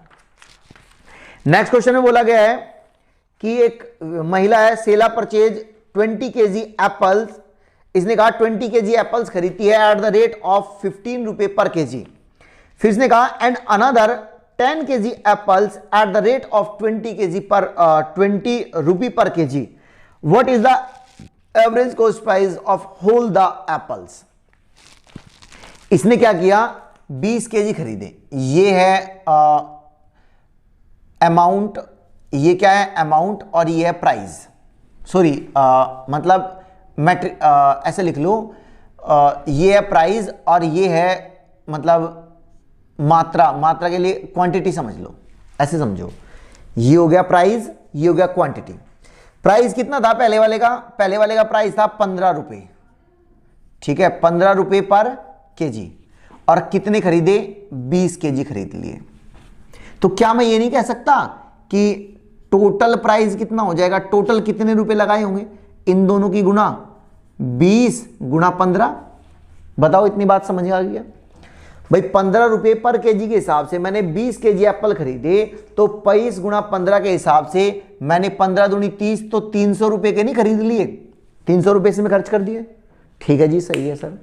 नेक्स्ट क्वेश्चन में बोला गया है कि एक महिला है, सेला परचेज 20 kg एप्पल्स, इसने कहा 20 kg एप्पल्स खरीदती है एट द रेट ऑफ 15 रुपए पर केजी। फिर इसने कहा and another 10 kg apples at the rate of 20 kg पर 20 rupee per kg. What is the average cost price of whole the apples. इसने क्या किया, 20 kg खरीदे, ये है अमाउंट, ये क्या है अमाउंट और ये है प्राइस, सॉरी मतलब मैट्रिक, ऐसे लिख लो, ये है प्राइस और ये है मतलब मात्रा, मात्रा के लिए क्वांटिटी समझ लो, ऐसे समझो, ये हो गया प्राइस, ये हो गया क्वांटिटी। प्राइस कितना था पहले वाले का, पहले वाले का प्राइस था 15 रुपए, ठीक है 15 रुपए पर केजी, और कितने खरीदे 20 kg खरीद लिए। तो क्या मैं ये नहीं कह सकता कि टोटल प्राइस कितना हो जाएगा, टोटल कितने रुपए लगाए होंगे, इन दोनों की गुना 20 गुना 15, बताओ इतनी बात समझ आ गया भाई। 15 रुपए पर केजी के हिसाब से मैंने 20 kg एप्पल खरीदे, तो 22 गुना 15 के हिसाब से मैंने 15 दूनी 30, तो 300 रुपए के नहीं खरीद लिए, 300 रुपए से मैं खर्च कर दिए। ठीक है जी, सही है सर।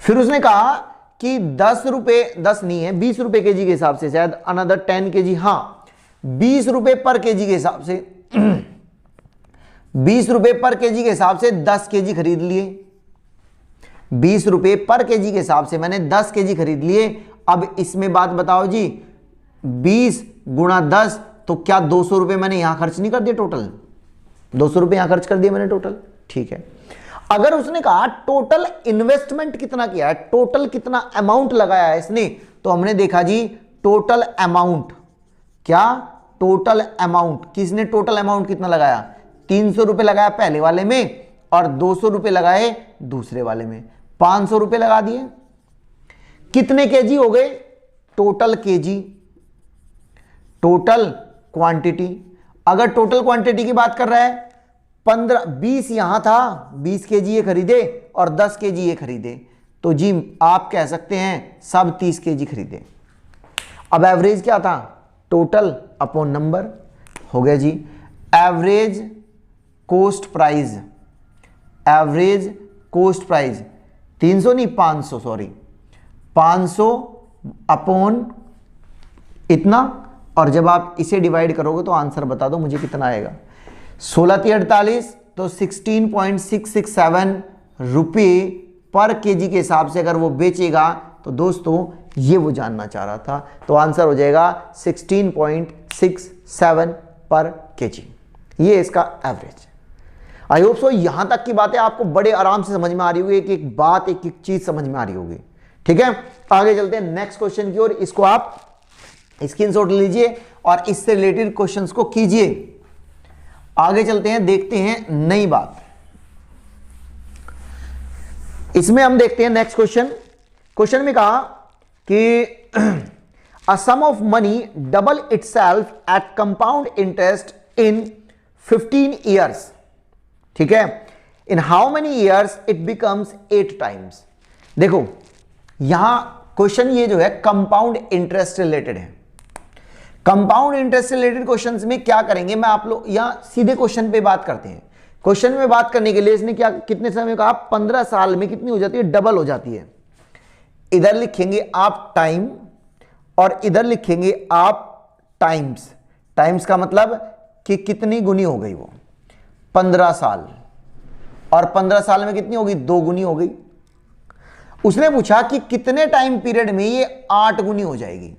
फिर उसने कहा कि 10 रुपए, 10 नहीं है 20 रुपए केजी के हिसाब से, शायद अनदर 10 kg, हाँ 20 रुपए पर केजी के हिसाब से 20 रुपए पर केजी के हिसाब से 10 kg खरीद लिए, 20 रुपए पर केजी के हिसाब से मैंने 10 kg खरीद लिए। अब इसमें बात बताओ जी, 20 गुणा 10, तो क्या 200 रुपए मैंने यहां खर्च नहीं कर दिए, टोटल 200 रुपए यहां खर्च कर दिए मैंने टोटल। ठीक है, अगर उसने कहा टोटल इन्वेस्टमेंट कितना किया है, टोटल कितना अमाउंट लगाया है इसने, तो हमने देखा जी टोटल अमाउंट, क्या टोटल अमाउंट, किसने टोटल अमाउंट कितना लगाया, 300 रुपए लगाया पहले वाले में और 200 रुपए लगाए दूसरे वाले में, 500 रुपए लगा दिए। कितने केजी हो गए, टोटल केजी, टोटल क्वांटिटी। अगर टोटल क्वांटिटी की बात कर रहा है, 20 यहां था, 20 केजी ये खरीदे और 10 केजी ये खरीदे, तो जी आप कह सकते हैं सब 30 केजी खरीदे। अब एवरेज क्या था, टोटल अपॉन नंबर, हो गया जी average cost price, average cost price 300 नहीं 500, सॉरी 500 अपॉन इतना, और जब आप इसे डिवाइड करोगे तो आंसर बता दो मुझे कितना आएगा, 16×3 = 48, तो 16.667 रुपये पर केजी के हिसाब से अगर वो बेचेगा, तो दोस्तों ये वो जानना चाह रहा था, तो आंसर हो जाएगा 16.67 पर केजी, ये इसका एवरेज। आई होप सो यहां तक की बातें आपको बड़े आराम से समझ में आ रही होगी, एक एक बात, एक एक चीज समझ में आ रही होगी। ठीक है, आगे चलते हैं नेक्स्ट क्वेश्चन की ओर, इसको आप स्क्रीनशॉट लीजिए और इससे रिलेटेड क्वेश्चंस को कीजिए। आगे चलते हैं, देखते हैं नई बात। इसमें हम देखते हैं नेक्स्ट क्वेश्चन। क्वेश्चन में कहा कि a sum of money double itself at compound interest in 15 years. ठीक है, in how many years it becomes 8 times. देखो यहां क्वेश्चन ये जो है कंपाउंड इंटरेस्ट रिलेटेड है। कंपाउंड इंटरेस्ट रिलेटेड क्वेश्चंस में क्या करेंगे, मैं आप लोग यहां सीधे क्वेश्चन पे बात करते हैं। क्वेश्चन में बात करने के लिए इसने क्या कितने समय में कहा, 15 साल में कितनी हो जाती है, डबल हो जाती है। इधर लिखेंगे आप टाइम और इधर लिखेंगे आप टाइम्स। टाइम्स का मतलब कि कितनी गुनी हो गई वो, 15 साल, और 15 साल में कितनी होगी, 2 गुनी हो गई। उसने पूछा कि कितने टाइम पीरियड में ये 8 गुनी हो जाएगी,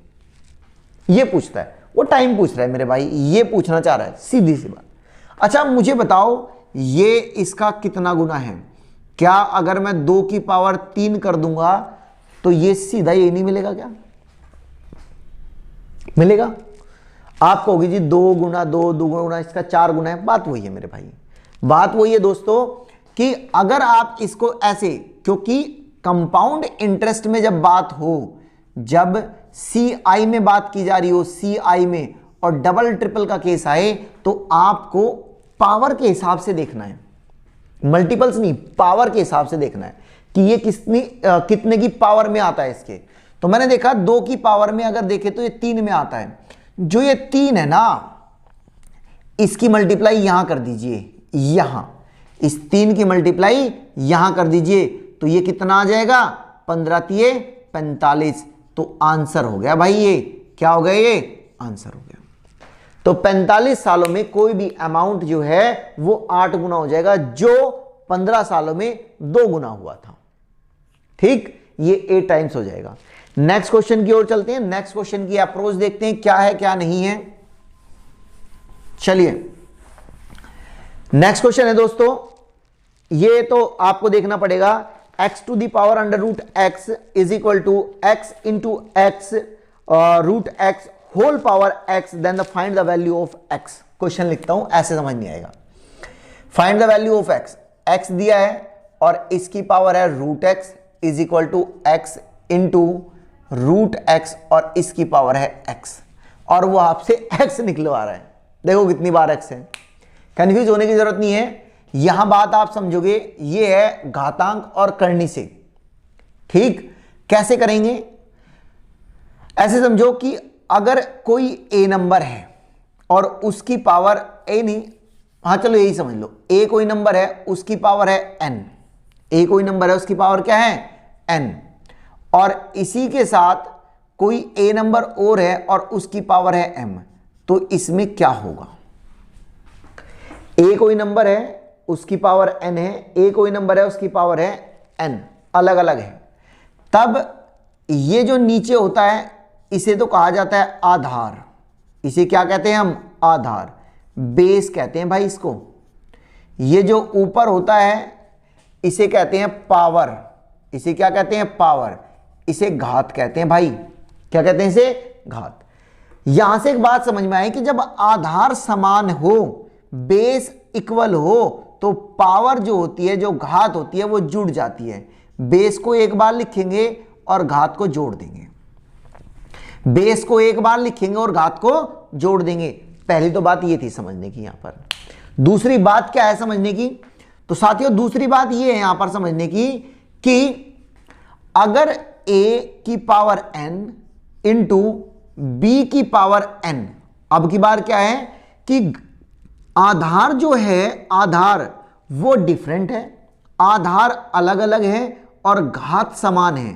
ये पूछता है, वो टाइम पूछ रहा है मेरे भाई, ये पूछना चाह रहा है, सीधी सी बात। अच्छा मुझे बताओ ये इसका कितना गुना है, क्या अगर मैं 2 की पावर 3 कर दूंगा तो ये सीधा ये नहीं मिलेगा, क्या मिलेगा? आप कहोगे जी 2 गुना 2 गुना इसका 4 गुना है। बात वही है मेरे भाई, बात वही है दोस्तों कि अगर आप इसको ऐसे, क्योंकि कंपाउंड इंटरेस्ट में जब बात हो, जब CI में बात की जा रही हो, CI में, और डबल ट्रिपल का केस आए तो आपको पावर के हिसाब से देखना है, मल्टीपल्स नहीं, पावर के हिसाब से देखना है कि ये कितने की पावर में आता है इसके। तो मैंने देखा 2 की पावर में अगर देखें तो ये 3 में आता है। जो ये 3 है ना, इसकी मल्टीप्लाई यहां कर दीजिए, यहां इस 3 की मल्टीप्लाई यहां कर दीजिए, तो ये कितना आ जाएगा, 15 तिये 45। तो आंसर हो गया भाई, ये क्या हो गया, ये आंसर हो गया। तो 45 सालों में कोई भी अमाउंट जो है वो 8 गुना हो जाएगा, जो 15 सालों में 2 गुना हुआ था। ठीक, ये 8 टाइम्स हो जाएगा। नेक्स्ट क्वेश्चन की ओर चलते हैं, नेक्स्ट क्वेश्चन की अप्रोच देखते हैं क्या है क्या नहीं है। चलिए नेक्स्ट क्वेश्चन है दोस्तों, ये तो आपको देखना पड़ेगा, x to the power under root x is equal to x into x root x whole power x, then the find the value of x। Question लिखता हूं, ऐसे समझ नहीं आएगा। Find the value of x, x दिया है और इसकी पावर है root x is equal to x into root x और इसकी पावर है x, और वो आपसे x निकलवा रहा है। देखो कितनी बार x है, कंफ्यूज होने की जरूरत नहीं है। यहां बात आप समझोगे, ये है घातांक और करनी से। ठीक, कैसे करेंगे, ऐसे समझो कि अगर कोई a नंबर है और उसकी पावर a नहीं, हाँ चलो यही समझ लो, a कोई नंबर है उसकी पावर है n, a कोई नंबर है उसकी पावर क्या है n, और इसी के साथ कोई a नंबर और है और उसकी पावर है m। तो इसमें क्या होगा, a कोई नंबर है उसकी पावर n है, a कोई नंबर है उसकी पावर है n, अलग अलग है। तब ये जो नीचे होता है इसे तो कहा जाता है आधार, इसे क्या कहते हैं हम, आधार, बेस कहते हैं भाई इसको। ये जो ऊपर होता है इसे कहते हैं पावर, इसे क्या कहते हैं, पावर, इसे घात कहते हैं भाई, क्या कहते हैं इसे, घात। यहां से एक बात समझ में आई कि जब आधार समान हो, बेस इक्वल हो, तो पावर जो होती है, जो घात होती है, वो जुड़ जाती है। बेस को एक बार लिखेंगे और घात को जोड़ देंगे, बेस को एक बार लिखेंगे और घात को जोड़ देंगे। पहली तो बात ये थी समझने की। यहां पर दूसरी बात क्या है समझने की, तो साथियों दूसरी बात ये है यहां पर समझने की कि अगर a की पावर n इंटू b की पावर n, अब की बार क्या है कि आधार जो है, आधार वो डिफरेंट है, आधार अलग अलग है और घात समान है।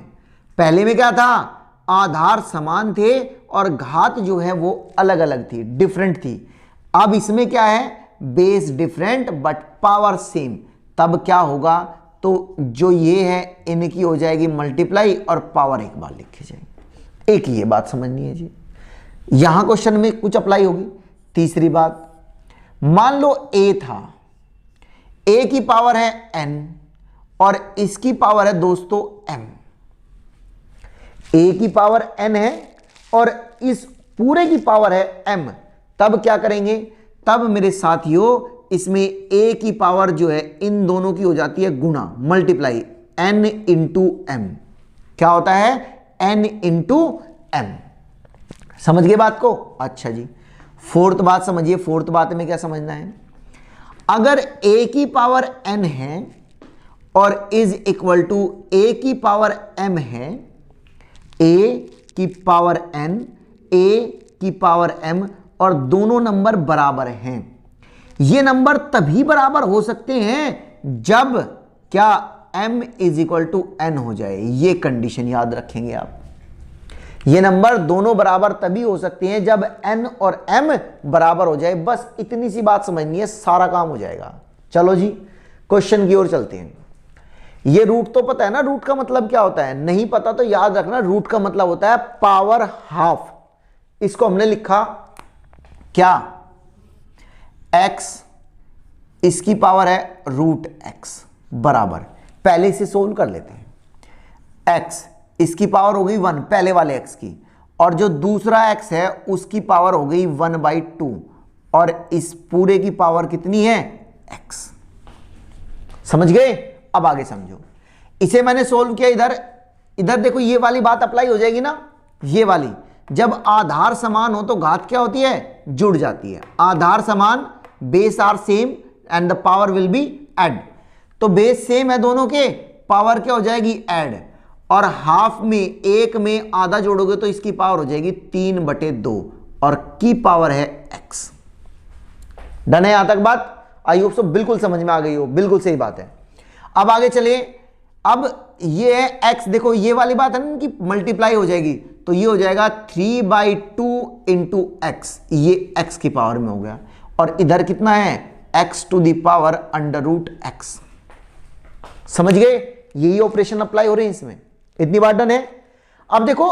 पहले में क्या था, आधार समान थे और घात जो है वो अलग अलग थी, डिफरेंट थी। अब इसमें क्या है, base different but power same. तब क्या होगा, तो जो ये है इनकी हो जाएगी मल्टीप्लाई और पावर एक बार लिखी जाएगी। एक ही ये बात समझनी है जी, यहां क्वेश्चन में कुछ अप्लाई होगी। तीसरी बात, मान लो a था, a की पावर है n और इसकी पावर है दोस्तों m। a की पावर n है और इस पूरे की पावर है m। तब क्या करेंगे, तब मेरे साथियों इसमें a की पावर जो है इन दोनों की हो जाती है गुना, मल्टीप्लाई, n इंटू m। क्या होता है, n इंटू m। समझ गए बात को? अच्छा जी, फोर्थ बात समझिए। फोर्थ बात में क्या समझना है, अगर a की पावर n है और इज इक्वल टू ए की पावर m है, a की पावर n, a की पावर m, और दोनों नंबर बराबर हैं। ये नंबर तभी बराबर हो सकते हैं जब क्या m is equal to n हो जाए। ये कंडीशन याद रखेंगे आप। ये नंबर दोनों बराबर तभी हो सकते हैं जब n और m बराबर हो जाए। बस इतनी सी बात समझनी है, सारा काम हो जाएगा। चलो जी क्वेश्चन की ओर चलते हैं। ये रूट तो पता है ना, रूट का मतलब क्या होता है? नहीं पता तो याद रखना, रूट का मतलब होता है पावर हाफ। इसको हमने लिखा क्या? x, इसकी पावर है रूट x बराबर, पहले इसे सोल्व कर लेते हैं। x इसकी पावर हो गई 1, पहले वाले x की, और जो दूसरा x है उसकी पावर हो गई 1/2, और इस पूरे की पावर कितनी है? x। समझ गए? अब आगे समझो। इसे मैंने सोल्व किया, इधर देखो ये वाली बात अप्लाई हो जाएगी ना। ये वाली, जब आधार समान हो तो घात क्या होती है? जुड़ जाती है। आधार समान, base are same and the power will be add. तो बेस सेम है दोनों के, पावर क्या हो जाएगी? ऐड। और हाफ में, एक में आधा जोड़ोगे तो इसकी पावर हो जाएगी 3/2, और की पावर है x। डन है यहां तक बात? आई होप सो बिल्कुल समझ में आ गई हो, बिल्कुल सही बात है। अब आगे चलिए। अब ये है x, देखो ये वाली बात है ना कि मल्टीप्लाई हो जाएगी, तो ये हो जाएगा 3/2 इंटू x, ये x की पावर में हो गया। और इधर कितना है? x to the power √x। समझ गए? यही ऑपरेशन अप्लाई हो रहे हैं इसमें। इतनी बात डन है। अब देखो,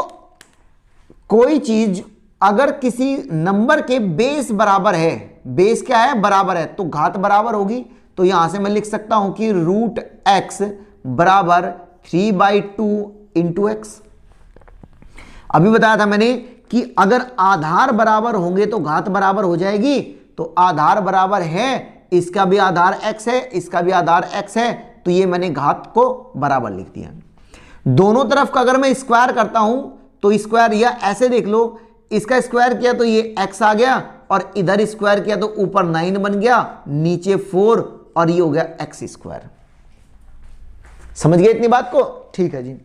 कोई चीज अगर किसी नंबर के बेस बराबर है, बेस क्या है? बराबर है, तो घात बराबर होगी। तो यहां से मैं लिख सकता हूं कि √x बराबर 3/2 इंटू x। अभी बताया था मैंने कि अगर आधार बराबर होंगे तो घात बराबर हो जाएगी। तो आधार बराबर है, इसका भी आधार x है, इसका भी आधार x है, तो ये मैंने घात को बराबर लिख दिया। दोनों तरफ का अगर मैं स्क्वायर करता हूं तो स्क्वायर, या ऐसे देख लो, इसका स्क्वायर किया तो ये x आ गया, और इधर स्क्वायर किया तो ऊपर 9 बन गया, नीचे 4, और ये हो गया x²। समझ गए इतनी बात को? ठीक है जी।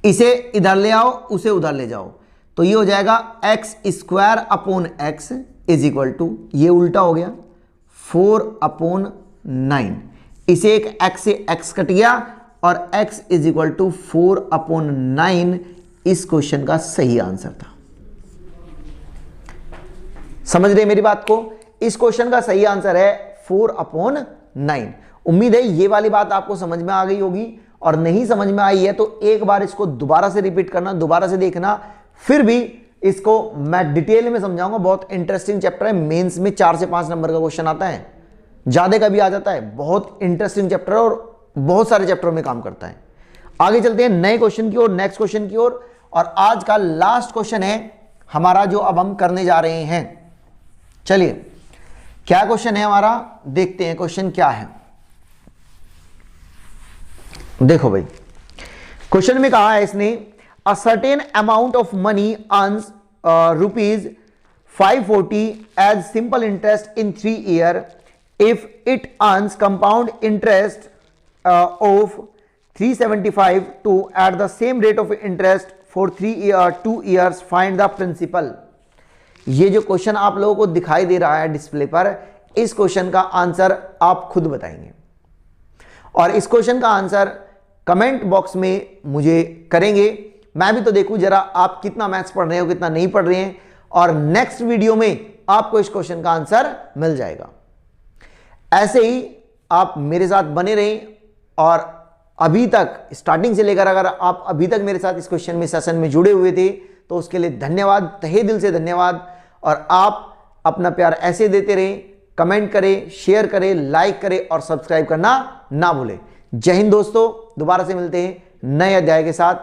इसे इधर ले आओ, उसे उधर ले जाओ, तो ये हो जाएगा x² इज इक्वल टू, ये उल्टा हो गया, 4/9। इसे एक x से x कट गया, और x इज इक्वल टू 4/9 इस क्वेश्चन का सही आंसर था। समझ रहे मेरी बात को? इस क्वेश्चन का सही आंसर है 4/9। उम्मीद है ये वाली बात आपको समझ में आ गई होगी, और नहीं समझ में आई है तो एक बार इसको दोबारा से रिपीट करना, दोबारा से देखना, फिर भी इसको मैं डिटेल में समझाऊंगा। बहुत इंटरेस्टिंग चैप्टर है, मेंस में 4 से 5 नंबर का क्वेश्चन आता है, ज्यादा का भी आ जाता है। बहुत इंटरेस्टिंग चैप्टर है और बहुत सारे चैप्टरों में काम करता है। आगे चलते हैं नए क्वेश्चन की ओर, नेक्स्ट क्वेश्चन की ओर, और आज का लास्ट क्वेश्चन है हमारा जो अब हम करने जा रहे हैं। चलिए क्या क्वेश्चन है हमारा, देखते हैं क्वेश्चन क्या है। देखो भाई, क्वेश्चन में कहा है इसने, a certain amount of money earns ₹540 as simple interest in 3 years if it earns compound interest of 375 too at the same rate of interest for 2 years, find the principal. ये जो क्वेश्चन आप लोगों को दिखाई दे रहा है डिस्प्ले पर, इस क्वेश्चन का आंसर आप खुद बताएंगे, और इस क्वेश्चन का आंसर कमेंट बॉक्स में मुझे करेंगे। मैं भी तो देखूं जरा आप कितना मैथ्स पढ़ रहे हो, कितना नहीं पढ़ रहे हैं, और नेक्स्ट वीडियो में आपको इस क्वेश्चन का आंसर मिल जाएगा। ऐसे ही आप मेरे साथ बने रहें, और अभी तक स्टार्टिंग से लेकर अगर आप अभी तक मेरे साथ इस क्वेश्चन में सेशन में जुड़े हुए थे तो उसके लिए धन्यवाद, तहे दिल से धन्यवाद। और आप अपना प्यार ऐसे देते रहें, कमेंट करें, शेयर करें, लाइक करें और सब्सक्राइब करना ना भूलें। जय हिंद दोस्तों, दोबारा से मिलते हैं नए अध्याय के साथ।